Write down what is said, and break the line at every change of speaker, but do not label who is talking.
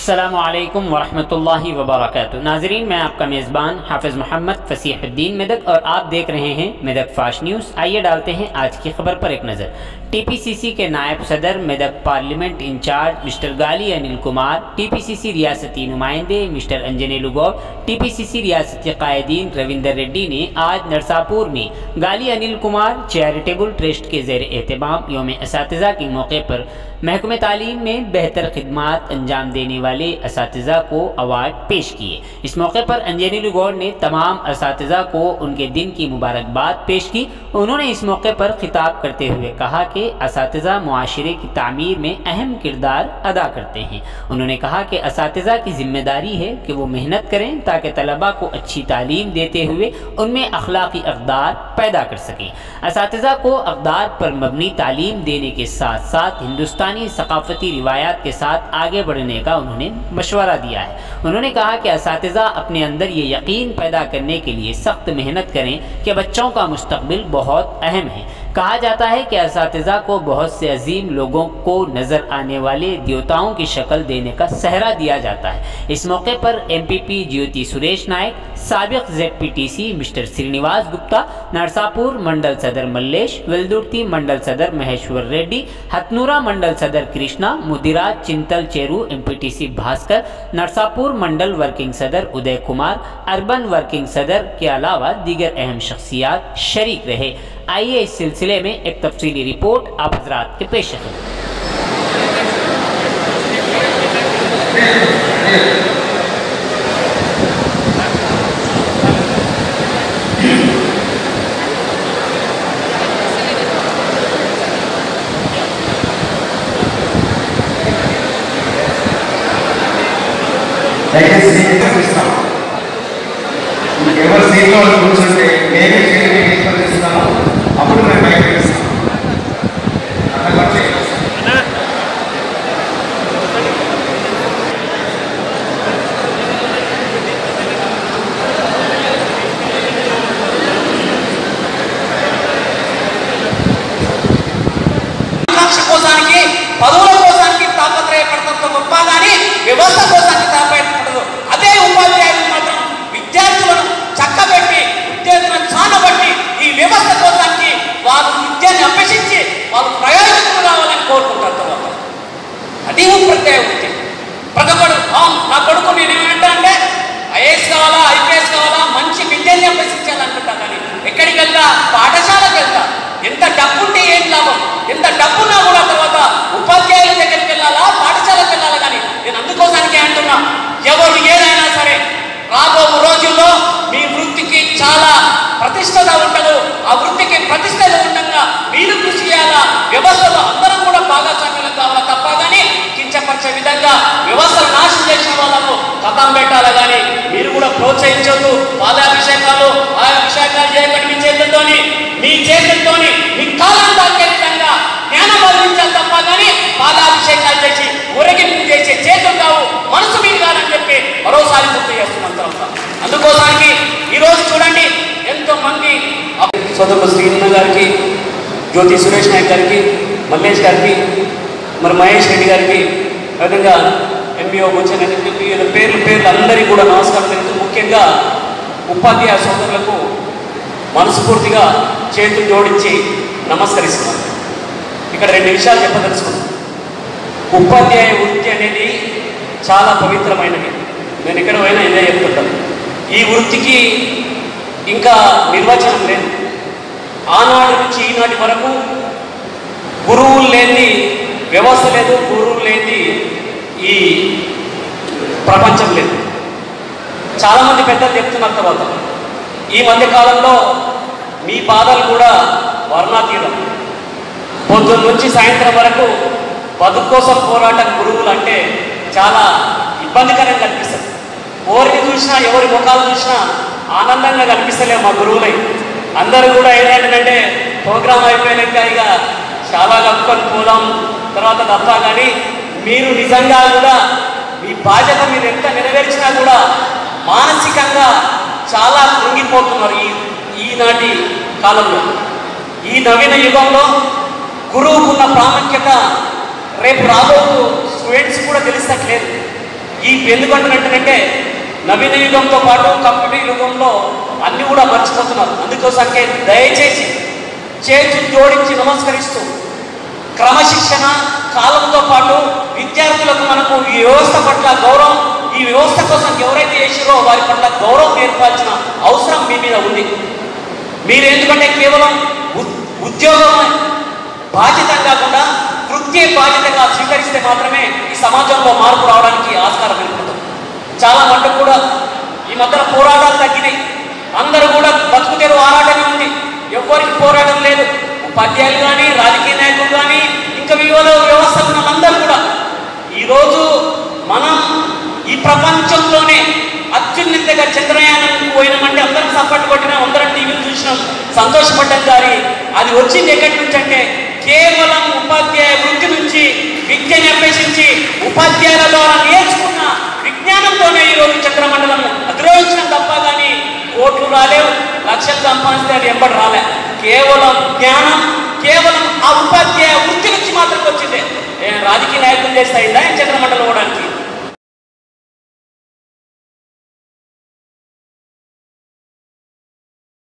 अस्सलामुअलैकुम वरहमतुल्लाहि वबरकातुहू। नाजरीन, मैं आपका मेज़बान हाफिज़ मोहम्मद फसीहुद्दीन मेदक और आप देख रहे हैं मेदक फास्ट न्यूज़। आइए डालते हैं आज की खबर पर एक नज़र। टीपीसीसी के नायब सदर मेदक पार्लियामेंट इंचार्ज मिस्टर गाली अनिल कुमार, टीपीसीसी रियासती नुमाइंदे मिस्टर अंजनेलु गौड, टीपीसीसी रियासती कायदीन रविंदर रेड्डी ने आज नरसापुर में गाली अनिल कुमार चैरिटेबल ट्रस्ट के ज़ेर एहतमाम यौम असातिज़ा के मौके पर महकमे तालीम में बेहतर खिदमात अंजाम देने वाले असातिज़ा को अवार्ड पेश किए। इस मौके पर अंजनेलु गौड ने तमाम असातिज़ा को उनके दिन की मुबारकबाद पेश की। उन्होंने इस मौके पर खिताब करते हुए कहा कि असातिज़ा मुआशरे की तामीर में अहम किरदार अदा करते हैं। उन्होंने कहा कि असातिज़ा की जिम्मेदारी है कि वो मेहनत करें ताकि तलबा को अच्छी तालीम देते हुए उनमें अखलाकी अक़दार पैदा कर सकें। असातिज़ा को अक़दार पर मबनी तालीम देने के साथ साथ हिंदुस्तानी सकाफ़ती रिवायात के साथ आगे बढ़ने का उन्होंने मशवरा दिया है। उन्होंने कहा कि असातिज़ा अपने अंदर ये यकीन पैदा करने के लिए सख्त मेहनत करें कि बच्चों का मुस्तक़बिल बहुत अहम है। कहा जाता है कि असातिज़ा को बहुत से अजीम लोगों को नज़र आने वाले देवताओं की शक्ल देने का सहरा दिया जाता है। इस मौके पर एमपीपी ज्योति सुरेश नायक, साबिक़ जेडपीटीसी मिस्टर श्रीनिवास गुप्ता, नरसापुर मंडल सदर मल्लेश, वेल्दुर्ती मंडल सदर महेश्वर रेड्डी, हथनूरा मंडल सदर कृष्णा, मुदिरा चिंतल चेरू एमपीटीसी भास्कर, नरसापुर मंडल वर्किंग सदर उदय कुमार, अर्बन वर्किंग सदर के अलावा दीगर अहम शख्सियात शरीक रहे। आइए इस सिलसिले में एक तफसीली रिपोर्ट आप हजरात के पेश है।
ఎవరు సీట్లో కూర్చుంటే నేనే సీట్ని తీసుకొస్తాను, అప్పుడు నేను బయటకు ఇస్తాను. అట్లా లక్ష కోసానికి పదవుల కోసానికి తాపత్రయపడటంతో గొప్ప కానీ వ్యవస్థ కోసానికి తాపత్రయపడదు. అదే ఉపాధ్యాయులు మాత్రం విద్యార్థులను చక్కబెట్టి విద్యార్థులను చానబట్టి ఈ వ్యవస్థ కోసానికి వారు విద్యను అభ్యసించి వాళ్ళు ప్రయోజకులు రావాలని కోరుకుంటారు. తర్వాత అది ప్రత్యేక వృత్తి. ప్రతి ఒక్కడు నా కొడుకు నేను ఏమంటా అంటే ఐఏఎస్ కావాలా, ఐపీఎస్ కావాలా, మంచి విద్యని అభ్యసించాలనుకుంటా. కానీ ఎక్కడికి వెళ్తా? పాఠశాలకు వెళ్తా. ఎంత డబ్బు ఉంటే ఏం లాభం? ఎంత డబ్బున్నా కూడా తర్వాత ఉపాధ్యాయుల దగ్గరికి వెళ్ళాలా, పాఠశాలకు వెళ్ళాలా. కానీ నేను అందుకోసానికి అంటున్నా, ఎవరు ఏదైనా సరే రాబో రోజుల్లో మీ వృత్తికి చాలా ప్రతిష్టత ఉండదు. ఆ వృత్తికి ప్రతిష్టత ఉండగా మీరు కృషి చేయాలా. వ్యవస్థలో అందరం కూడా భాగస్వామ్యం కావాలా తప్ప కానీ కించపరిచే విధంగా వ్యవస్థను నాశనం చేసిన వాళ్ళకు కథం పెట్టాలా. కానీ మీరు కూడా ప్రోత్సహించొద్దు. పాదాభిషేకాలు అభిషేకాలు చేయకండి. మీ చేతులతోని మీ కాలం తాకే విధంగా జ్ఞానం బోధించాలి తప్ప కానీ పాదాభిషేకాలు చేసి ఊరేగింపు చేసే చేతులు కావు, మనసు మీరు కాదని చెప్పి మరోసారి గుర్తు చేస్తున్నాం. అందుకోసానికి ఈరోజు చూడండి ఎంతో మంది సోదరుడు శ్రీనివాస్ గారికి, జ్యోతి సురేష్ నాయక్ గారికి, మల్లేష్ గారికి, మరి మహేష్ రెడ్డి గారికి, విధంగా ఎంబీఓ వచ్చానని చెప్పి పేర్లు అందరికీ కూడా నమస్కారం తెలుపుతూ ముఖ్యంగా ఉపాధ్యాయ సోదరులకు మనస్ఫూర్తిగా చేతులు జోడించి నమస్కరిస్తున్నాను. ఇక్కడ రెండు విషయాలు చెప్పదలుచుకున్నాను. ఉపాధ్యాయ వృత్తి అనేది చాలా పవిత్రమైనది. నేను ఎక్కడ పోయినా ఇదే చెప్తుంటాను. ఈ వృత్తికి ఇంకా నిర్వచనం లేదు. ఆనాటి నుంచి ఈనాటి వరకు గురువులు లేని వ్యవస్థ లేదు, గురువులు లేని ఈ ప్రపంచం లేదు. చాలామంది పెద్దలు చెప్తున్నారు. తర్వాత ఈ మధ్యకాలంలో మీ బాధలు కూడా వర్ణాతీతం. పొద్దున్న నుంచి సాయంత్రం వరకు బతుకు కోసం పోరాటం గురువులు అంటే చాలా ఇబ్బందికరంగా కనిపిస్తుంది. ఎవరిని చూసినా, ఎవరి ముఖాలు చూసినా ఆనందంగా కనిపిస్తలేవు మా గురువులై. అందరూ కూడా ఏంటంటే ప్రోగ్రాం అయిపోయాక ఇక చాలా కప్పుకొని పోదాం తర్వాత తప్ప. కానీ మీరు నిజంగా కూడా మీ బాధ్యత మీరు ఎంత నెరవేర్చినా కూడా మానసికంగా చాలా కృంగిపోతున్నారు. ఈనాటి కాలంలో, ఈ నవీన యుగంలో గురువుకున్న ప్రాముఖ్యత రేపు రాబోతు స్టూడెంట్స్ కూడా తెలిస్తట్లేదు. ఈ ఎందుకంటున్నట్టంటే నవీన యుగంతో పాటు కంప్యూటర్ యుగంలో అన్నీ కూడా మర్చిపోతున్నారు. అందుకోసంకే దయచేసి చేతులు జోడించి నమస్కరిస్తూ క్రమశిక్షణ కాలంతో పాటు విద్యార్థులకు మనకు ఈ వ్యవస్థ పట్ల గౌరవం, ఈ వ్యవస్థ కోసం ఎవరైతే చేసారో వారి పట్ల గౌరవం నేర్పాల్సిన అవసరం మీ మీద ఉంది. మీరు ఎందుకంటే కేవలం ఉద్యోగం బాధ్యత కాకుండా వృత్తి బాధ్యతగా స్వీకరిస్తే మాత్రమే ఈ సమాజంలో మార్పు రావడానికి ఆస్కారం ఏర్పడుతుంది. చాలా మటుకు కూడా ఈ మధ్యన పోరాటాలు తగ్గినాయి. అందరూ కూడా బతుకు తెరువు ఆరాటమే ఉంది, ఎవరికి పోరాటం లేదు. ఉపాధ్యాయులు కానీ, రాజకీయ నాయకులు కానీ, ఇంకా వివిధ వ్యవస్థ ఉన్న వాళ్ళందరూ కూడా ఈరోజు మనం ఈ ప్రపంచంలోనే అత్యున్నతగా చంద్రయానానికి పోయినామంటే అందరం సపోర్ట్ కొట్టినాం, అందరం టీవీలు చూసినాం, సంతోషపడ్డాం. కానీ అది వచ్చింది ఎక్కడి నుంచి అంటే కేవలం ఉపాధ్యాయ వృత్తి నుంచి విద్యను అభ్యసించి ఉపాధ్యాయుల ద్వారా నేర్చుకున్న విజ్ఞానంతోనే ఈరోజు చంద్రమండలం అధిరోహించడం తప్ప కానీ కోట్లు రాలేవు, లక్షలు సంపాదిస్తే అది ఎంబడి రాలే. కేవలం జ్ఞానం, కేవలం ఆ ఉపాధ్యాయ వృత్తి నుంచి మాత్రం వచ్చిందే. రాజకీయ నాయకులు చేస్తాయిందా చంద్రమండలం పోవడానికి?